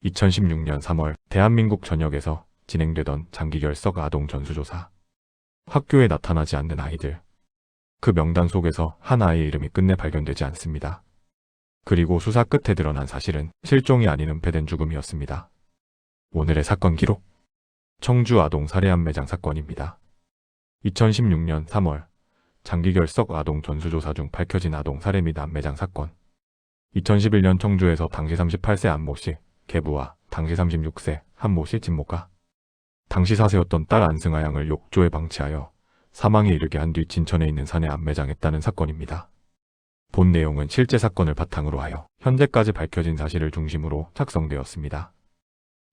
2016년 3월 대한민국 전역에서 진행되던 장기결석 아동 전수조사. 학교에 나타나지 않는 아이들. 그 명단 속에서 한 아이의 이름이 끝내 발견되지 않습니다. 그리고 수사 끝에 드러난 사실은 실종이 아닌 은폐된 죽음이었습니다. 오늘의 사건 기록. 청주 아동 살해 암매장 사건입니다. 2016년 3월 장기결석 아동 전수조사 중 밝혀진 아동 살해 및 암매장 사건. 2011년 청주에서 당시 38세 안모씨 계부와 당시 36세 한모씨 진모가 당시 4세였던 딸 안승아 양을 욕조에 방치하여 사망에 이르게 한 뒤 진천에 있는 산에 암매장했다는 사건입니다. 본 내용은 실제 사건을 바탕으로 하여 현재까지 밝혀진 사실을 중심으로 작성되었습니다.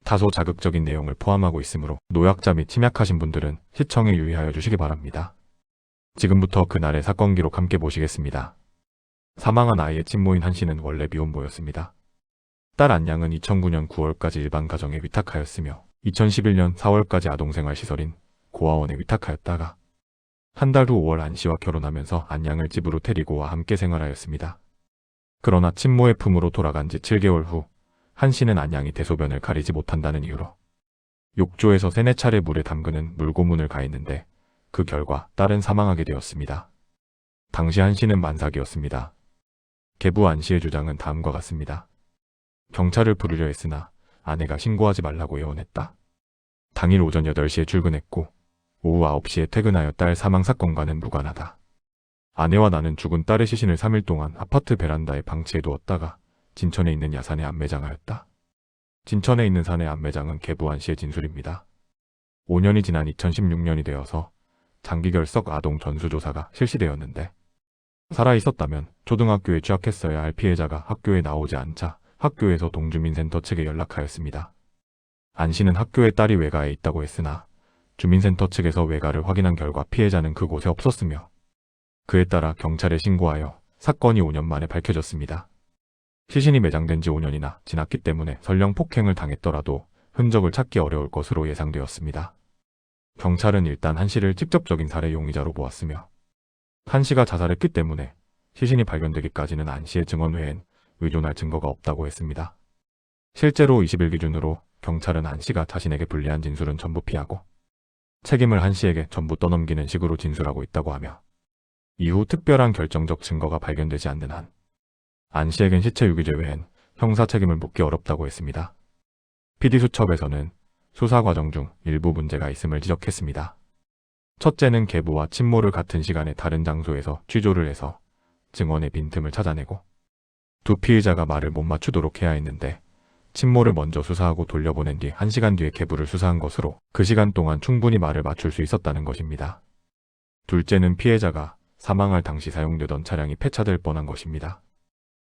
다소 자극적인 내용을 포함하고 있으므로 노약자 및 침약하신 분들은 시청에 유의하여 주시기 바랍니다. 지금부터 그날의 사건 기록 함께 보시겠습니다. 사망한 아이의 친모인 한 씨는 원래 미혼모였습니다. 딸 안양은 2009년 9월까지 일반 가정에 위탁하였으며 2011년 4월까지 아동생활시설인 고아원에 위탁하였다가 한 달 후 5월 안 씨와 결혼하면서 안양을 집으로 데리고 와 함께 생활하였습니다. 그러나 친모의 품으로 돌아간 지 7개월 후 한 씨는 안양이 대소변을 가리지 못한다는 이유로 욕조에서 3-4차례 물에 담그는 물고문을 가했는데 그 결과 딸은 사망하게 되었습니다. 당시 한 씨는 만삭이었습니다. 계부 안 씨의 주장은 다음과 같습니다. 경찰을 부르려 했으나 아내가 신고하지 말라고 예언했다. 당일 오전 8시에 출근했고 오후 9시에 퇴근하여 딸 사망 사건과는 무관하다. 아내와 나는 죽은 딸의 시신을 3일 동안 아파트 베란다에 방치해두었다가 진천에 있는 야산에 암매장하였다. 진천에 있는 산의 암매장은 계부 안 씨의 진술입니다. 5년이 지난 2016년이 되어서 장기결석 아동 전수조사가 실시되었는데 살아있었다면 초등학교에 취학했어야 할 피해자가 학교에 나오지 않자 학교에서 동주민센터 측에 연락하였습니다. 안 씨는 학교에 딸이 외가에 있다고 했으나 주민센터 측에서 외가를 확인한 결과 피해자는 그곳에 없었으며 그에 따라 경찰에 신고하여 사건이 5년 만에 밝혀졌습니다. 시신이 매장된 지 5년이나 지났기 때문에 설령 폭행을 당했더라도 흔적을 찾기 어려울 것으로 예상되었습니다. 경찰은 일단 한 씨를 직접적인 살해 용의자로 보았으며 한 씨가 자살했기 때문에 시신이 발견되기까지는 안 씨의 증언 외엔 의존할 증거가 없다고 했습니다. 실제로 20일 기준으로 경찰은 안 씨가 자신에게 불리한 진술은 전부 피하고 책임을 한 씨에게 전부 떠넘기는 식으로 진술하고 있다고 하며 이후 특별한 결정적 증거가 발견되지 않는 한 안 씨에겐 시체 유기죄 외엔 형사 책임을 묻기 어렵다고 했습니다. PD수첩에서는 수사 과정 중 일부 문제가 있음을 지적했습니다. 첫째는 계부와 친모를 같은 시간에 다른 장소에서 취조를 해서 증언의 빈틈을 찾아내고 두 피의자가 말을 못 맞추도록 해야 했는데 친모를 먼저 수사하고 돌려보낸 뒤 1시간 뒤에 계부를 수사한 것으로 그 시간 동안 충분히 말을 맞출 수 있었다는 것입니다. 둘째는 피해자가 사망할 당시 사용되던 차량이 폐차될 뻔한 것입니다.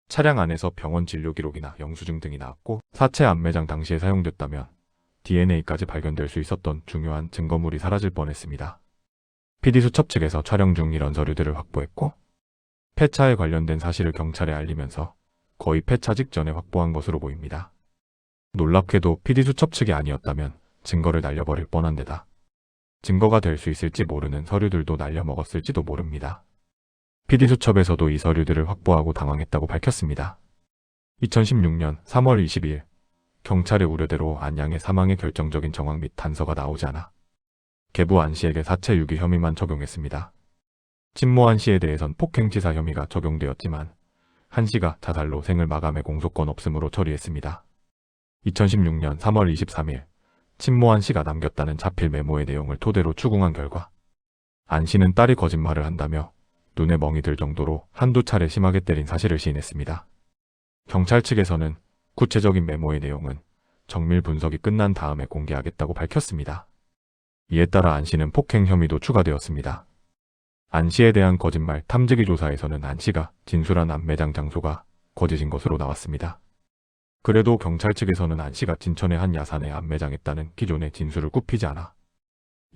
차량 안에서 병원 진료 기록이나 영수증 등이 나왔고 사체 암매장 당시에 사용됐다면 DNA까지 발견될 수 있었던 중요한 증거물이 사라질 뻔했습니다. PD수첩 측에서 촬영 중 이런 서류들을 확보했고 폐차에 관련된 사실을 경찰에 알리면서 거의 폐차 직전에 확보한 것으로 보입니다. 놀랍게도 PD수첩 측이 아니었다면 증거를 날려버릴 뻔한 데다 증거가 될 수 있을지 모르는 서류들도 날려먹었을지도 모릅니다. PD수첩에서도 이 서류들을 확보하고 당황했다고 밝혔습니다. 2016년 3월 22일 경찰의 우려대로 안양의 사망의 결정적인 정황 및 단서가 나오지 않아 계부 안 씨에게 사체 유기 혐의만 적용했습니다. 친모 한 씨에 대해선 폭행치사 혐의가 적용되었지만 한 씨가 자살로 생을 마감해 공소권 없음으로 처리했습니다. 2016년 3월 23일 친모 한 씨가 남겼다는 자필 메모의 내용을 토대로 추궁한 결과 안 씨는 딸이 거짓말을 한다며 눈에 멍이 들 정도로 한두 차례 심하게 때린 사실을 시인했습니다. 경찰 측에서는 구체적인 메모의 내용은 정밀 분석이 끝난 다음에 공개하겠다고 밝혔습니다. 이에 따라 안 씨는 폭행 혐의도 추가되었습니다. 안 씨에 대한 거짓말 탐지기 조사에서는 안 씨가 진술한 암매장 장소가 거짓인 것으로 나왔습니다. 그래도 경찰 측에서는 안 씨가 진천의 한 야산에 암매장했다는 기존의 진술을 굽히지 않아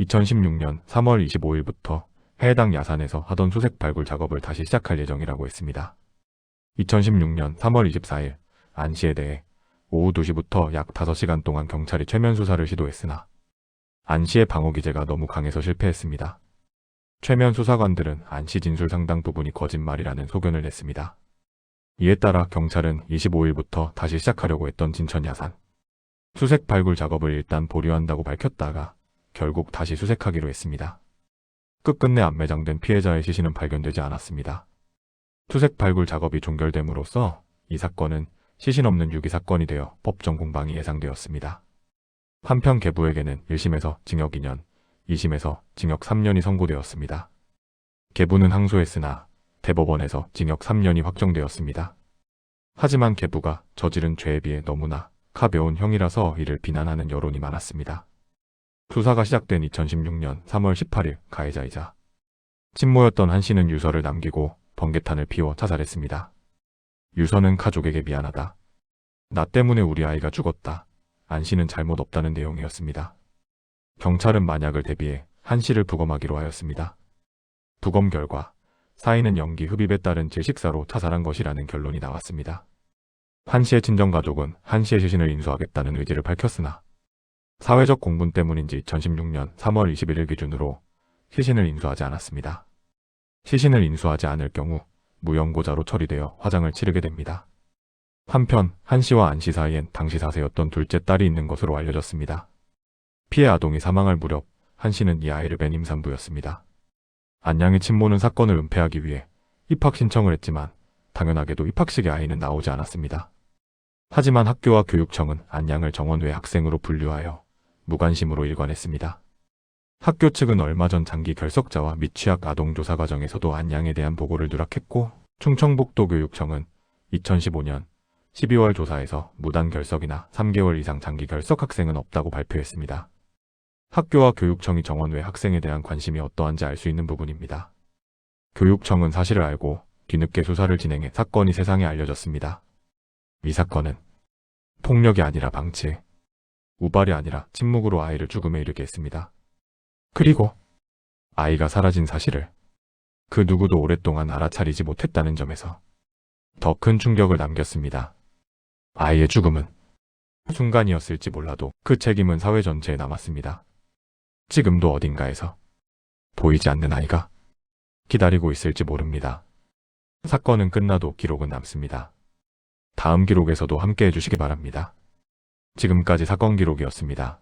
2016년 3월 25일부터 해당 야산에서 하던 수색 발굴 작업을 다시 시작할 예정이라고 했습니다. 2016년 3월 24일 안 씨에 대해 오후 2시부터 약 5시간 동안 경찰이 최면 수사를 시도했으나 안 씨의 방어 기제가 너무 강해서 실패했습니다. 최면 수사관들은 안 씨 진술 상당 부분이 거짓말이라는 소견을 냈습니다. 이에 따라 경찰은 25일부터 다시 시작하려고 했던 진천 야산 수색 발굴 작업을 일단 보류한다고 밝혔다가 결국 다시 수색하기로 했습니다. 끝끝내 안매장된 피해자의 시신은 발견되지 않았습니다. 수색 발굴 작업이 종결됨으로써 이 사건은 시신 없는 유기 사건이 되어 법정 공방이 예상되었습니다. 한편 계부에게는 1심에서 징역 2년, 2심에서 징역 3년이 선고되었습니다. 계부는 항소했으나 대법원에서 징역 3년이 확정되었습니다. 하지만 계부가 저지른 죄에 비해 너무나 가벼운 형이라서 이를 비난하는 여론이 많았습니다. 수사가 시작된 2016년 3월 18일 가해자이자 친모였던 한 씨는 유서를 남기고 번개탄을 피워 자살했습니다. 유서는 가족에게 미안하다. 나 때문에 우리 아이가 죽었다. 안 씨는 잘못 없다는 내용이었습니다. 경찰은 만약을 대비해 한 씨를 부검하기로 하였습니다. 부검 결과 사인은 연기 흡입에 따른 질식사로 자살한 것이라는 결론이 나왔습니다. 한 씨의 친정가족은 한 씨의 시신을 인수하겠다는 의지를 밝혔으나 사회적 공분 때문인지 2016년 3월 21일 기준으로 시신을 인수하지 않았습니다. 시신을 인수하지 않을 경우 무연고자로 처리되어 화장을 치르게 됩니다. 한편 한 씨와 안 씨 사이엔 당시 사세였던 둘째 딸이 있는 것으로 알려졌습니다. 피해 아동이 사망할 무렵 한 씨는 이 아이를 뵌 임산부였습니다. 안 양의 친모는 사건을 은폐하기 위해 입학 신청을 했지만 당연하게도 입학식에 아이는 나오지 않았습니다. 하지만 학교와 교육청은 안 양을 정원 외 학생으로 분류하여 무관심으로 일관했습니다. 학교 측은 얼마 전 장기 결석자와 미취학 아동 조사 과정에서도 안 양에 대한 보고를 누락했고 충청북도교육청은 2015년 12월 조사에서 무단 결석이나 3개월 이상 장기 결석 학생은 없다고 발표했습니다. 학교와 교육청이 정원 외 학생에 대한 관심이 어떠한지 알 수 있는 부분입니다. 교육청은 사실을 알고 뒤늦게 수사를 진행해 사건이 세상에 알려졌습니다. 이 사건은 폭력이 아니라 방치, 우발이 아니라 침묵으로 아이를 죽음에 이르게 했습니다. 그리고 아이가 사라진 사실을 그 누구도 오랫동안 알아차리지 못했다는 점에서 더 큰 충격을 남겼습니다. 아이의 죽음은 순간이었을지 몰라도 그 책임은 사회 전체에 남았습니다. 지금도 어딘가에서 보이지 않는 아이가 기다리고 있을지 모릅니다. 사건은 끝나도 기록은 남습니다. 다음 기록에서도 함께 해주시기 바랍니다. 지금까지 사건 기록이었습니다.